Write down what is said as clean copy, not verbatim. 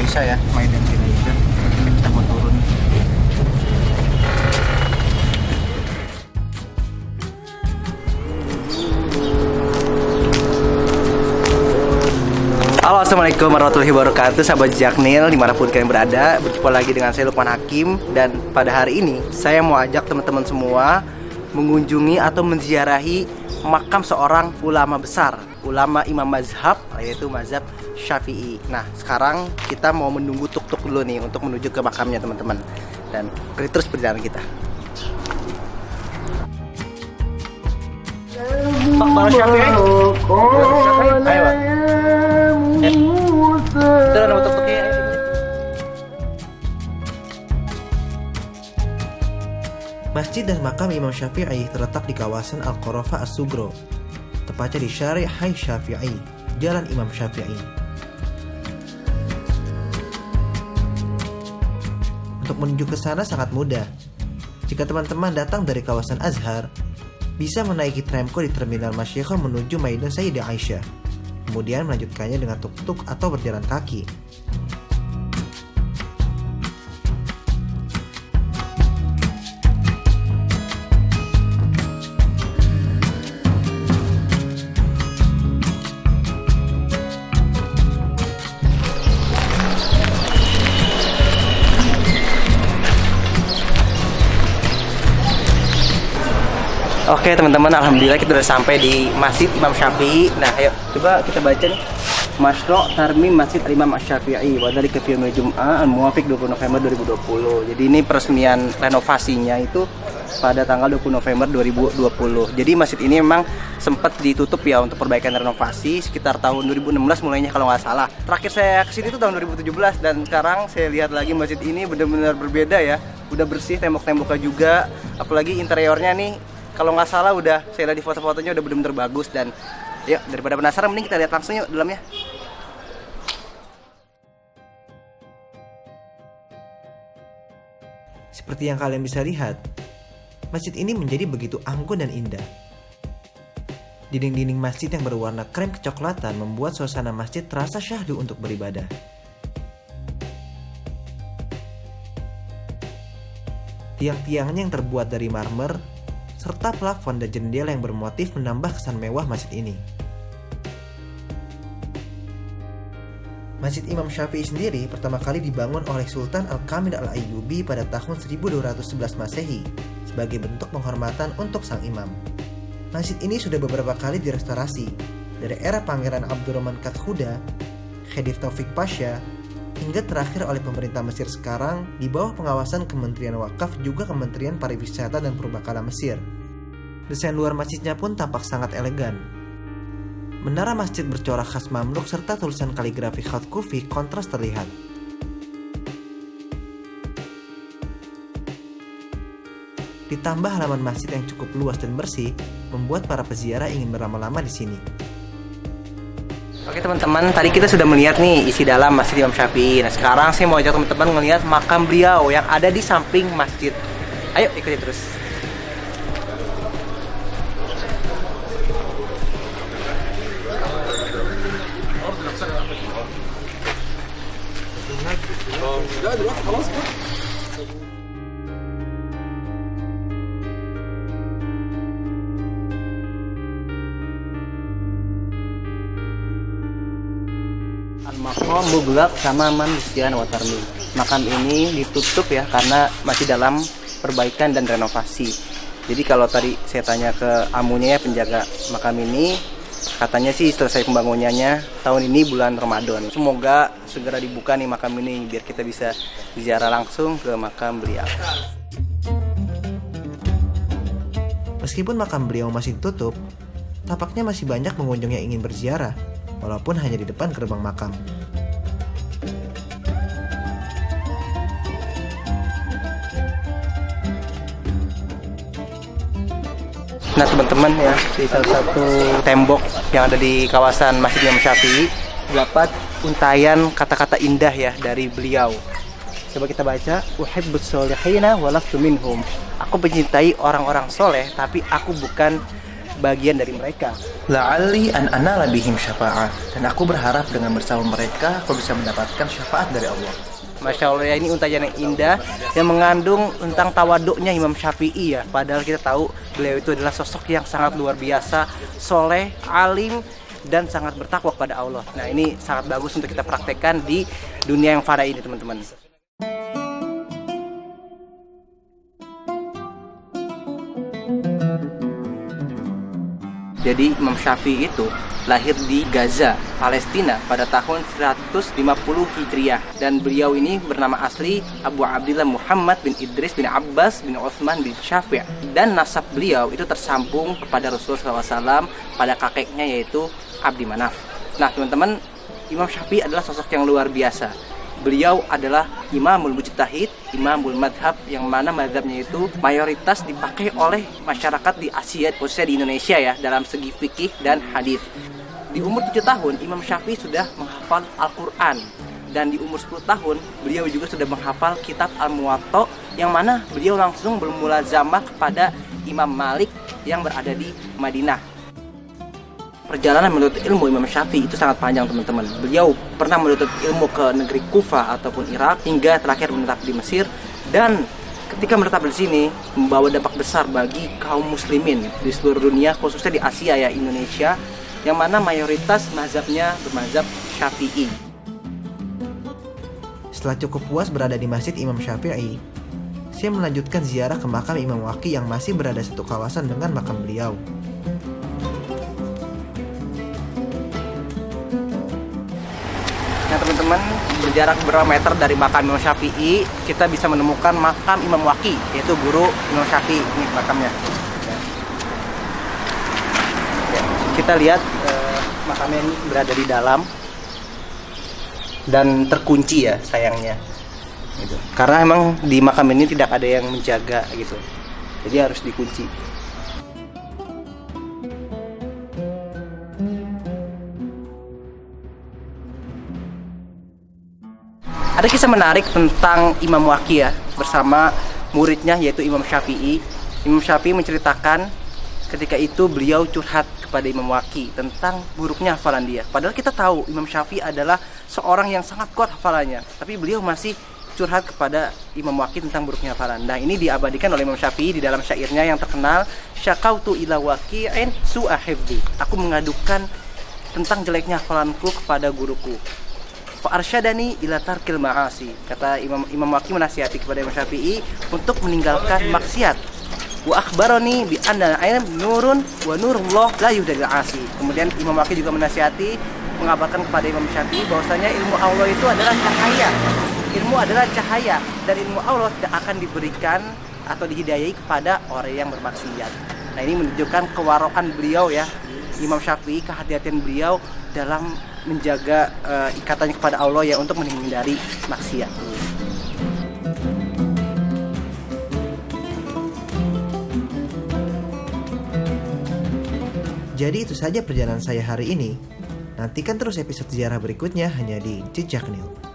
Aisyah ya, main yang Siti Aisyah. Kita mau turun. Halo, assalamualaikum warahmatullahi wabarakatuh, sahabat Jaknil dimanapun kalian berada. Berjumpa lagi dengan saya Lukman Hakim. Dan pada hari ini saya mau ajak teman-teman semua mengunjungi atau menziarahi makam seorang ulama besar, ulama imam mazhab, yaitu mazhab Syafi'i. Nah, sekarang kita mau menunggu tuk-tuk dulu nih untuk menuju ke makamnya teman-teman. Dan terus perjalanan kita. Pak Para Syafi'i. Ayo, Pak. Turun nama tuk-tuknya. Masjid dan makam Imam Syafi'i terletak di kawasan Al-Qarafa As-Sugro, tepatnya di Syari' Hai Syafi'i, Jalan Imam Syafi'i. Untuk menuju ke sana sangat mudah. Jika teman-teman datang dari kawasan Azhar, bisa menaiki tramko di Terminal Masyikhah menuju Maidan Sayyidah Aisyah, kemudian melanjutkannya dengan tuk-tuk atau berjalan kaki. Oke teman-teman, alhamdulillah kita udah sampai di Masjid Imam Syafi'i. Nah, ayo coba kita baca nih. Masyru' Tarmim Masjid Imam Syafi'i wa dzalika fi yaumil Jum'ah al-muwafiq 20 November 2020. Jadi ini peresmian renovasinya itu pada tanggal 20 November 2020. Jadi masjid ini memang sempat ditutup ya untuk perbaikan renovasi sekitar tahun 2016 mulainya kalau nggak salah. Terakhir saya kesini itu tahun 2017 dan sekarang saya lihat lagi masjid ini benar-benar berbeda ya. Udah bersih tembok-temboknya juga, apalagi interiornya nih. Kalau nggak salah udah saya lihat di foto-fotonya udah benar-benar bagus. Dan yuk, daripada penasaran mending kita lihat langsung yuk dalamnya. Seperti yang kalian bisa lihat, masjid ini menjadi begitu anggun dan indah. Dinding-dinding masjid yang berwarna krem kecoklatan membuat suasana masjid terasa syahdu untuk beribadah. Tiang-tiangnya yang terbuat dari marmer serta plafon dan jendela yang bermotif menambah kesan mewah masjid ini. Masjid Imam Syafi'i sendiri pertama kali dibangun oleh Sultan Al-Kamil Al-Ayyubi pada tahun 1211 Masehi sebagai bentuk penghormatan untuk sang imam. Masjid ini sudah beberapa kali direstorasi dari era Pangeran Abdurrahman Katkhuda, Khedive Taufik Pasha, hingga terakhir oleh pemerintah Mesir sekarang di bawah pengawasan Kementerian Wakaf juga Kementerian Pariwisata dan Purbakala Mesir. Desain luar masjidnya pun tampak sangat elegan. Menara masjid bercorak khas Mamluk serta tulisan kaligrafi khat kufi kontras terlihat. Ditambah halaman masjid yang cukup luas dan bersih, membuat para peziarah ingin berlama-lama di sini. Oke teman-teman, tadi kita sudah melihat nih isi dalam Masjid Imam Syafi'i. Nah sekarang saya mau ajak teman-teman ngelihat makam beliau yang ada di samping masjid. Ayo ikuti terus. Al-Maqam Mughlaq Tamaman Bisyan wa Tarmim. Makam ini ditutup ya karena masih dalam perbaikan dan renovasi. Jadi kalau tadi saya tanya ke amunya ya, penjaga makam ini, katanya sih selesai pembangunannya tahun ini bulan Ramadan. Semoga segera dibuka nih makam ini biar kita bisa ziarah langsung ke makam beliau. Meskipun makam beliau masih ditutup, tampaknya masih banyak pengunjung yang ingin berziarah, walaupun hanya di depan gerbang makam. Nah teman-teman ya, di salah satu tembok yang ada di kawasan Masjid Imam Syafi'i dapat untayan kata-kata indah ya dari beliau. Coba kita baca, uhibbus sholihina wa lastu minhum. Aku mencintai orang-orang soleh tapi aku bukan bagian dari mereka. La'alli an anala bihim syafa'ah, dan aku berharap dengan bersama mereka aku bisa mendapatkan syafaat dari Allah. Masya Allah ya, ini untayan yang indah yang mengandung tentang tawaduknya Imam Syafi'i ya. Padahal kita tahu beliau itu adalah sosok yang sangat luar biasa, soleh, alim, dan sangat bertakwa kepada Allah. Nah ini sangat bagus untuk kita praktekkan di dunia yang fana ini teman-teman. Jadi Imam Syafi'i itu lahir di Gaza, Palestina pada tahun 150 Hijriah, dan beliau ini bernama asli Abu Abdillah Muhammad bin Idris bin Abbas bin Utsman bin Syafi', dan nasab beliau itu tersambung kepada Rasulullah SAW pada kakeknya yaitu Abdi Manaf. Nah teman-teman, Imam Syafi'i adalah sosok yang luar biasa. Beliau adalah imamul mujtahid, imamul madhab, yang mana madhabnya itu mayoritas dipakai oleh masyarakat di Asia, khususnya di Indonesia ya, dalam segi fikih dan hadis. Di umur 7 tahun, Imam Syafi'i sudah menghafal Al-Quran. Dan di umur 10 tahun, beliau juga sudah menghafal kitab Al-Muwatta, yang mana beliau langsung bermulazamah kepada Imam Malik yang berada di Madinah. Perjalanan menuntut ilmu Imam Syafi'i itu sangat panjang teman-teman. Beliau pernah menuntut ilmu ke negeri Kufah ataupun Irak, hingga terakhir menetap di Mesir, dan ketika menetap di sini membawa dampak besar bagi kaum muslimin di seluruh dunia, khususnya di Asia ya, Indonesia, yang mana mayoritas mazhabnya bermazhab Syafi'i. Setelah cukup puas berada di Masjid Imam Syafi'i, saya melanjutkan ziarah ke makam Imam Waqi yang masih berada satu kawasan dengan makam beliau. Nah teman-teman, berjarak beberapa meter dari makam Imam Syafi'i, kita bisa menemukan makam Imam Waqi, yaitu guru Imam Syafi'i. Ini makamnya. Ya, kita lihat makamnya ini berada di dalam dan terkunci ya sayangnya. Gitu. Karena emang di makam ini tidak ada yang menjaga gitu, jadi harus dikunci. Ada kisah menarik tentang Imam Waqi ya, bersama muridnya yaitu Imam Syafi'i. Imam Syafi'i menceritakan ketika itu beliau curhat kepada Imam Waqi tentang buruknya hafalan dia. Padahal kita tahu Imam Syafi'i adalah seorang yang sangat kuat hafalannya, tapi beliau masih curhat kepada Imam Waqi tentang buruknya hafalan. Nah ini diabadikan oleh Imam Syafi'i di dalam syairnya yang terkenal, Syakautu ila waqi'in su'a hifdzi. Aku mengadukan tentang jeleknya hafalanku kepada guruku. Fa'arsyadani ila tarkil ma'asi. Kata Imam Waqi menasihati kepada Imam Syafi'i untuk meninggalkan maksiat. Wa akhbarani bi anna al-ilm nurun wa nurullah la yuhdil 'asi. Kemudian Imam Waqi juga menasihati, mengabarkan kepada Imam Syafi'i bahwasanya ilmu Allah itu adalah cahaya. Ilmu adalah cahaya, dan ilmu Allah tidak akan diberikan atau dihidayai kepada orang yang bermaksiat. Nah ini menunjukkan kewaraan beliau ya, Imam Syafi'i, kehati-hatian beliau dalam menjaga ikatannya kepada Allah ya, untuk menghindari maksiat. Jadi itu saja perjalanan saya hari ini. Nantikan terus episode ziarah berikutnya hanya di Jejak Nil.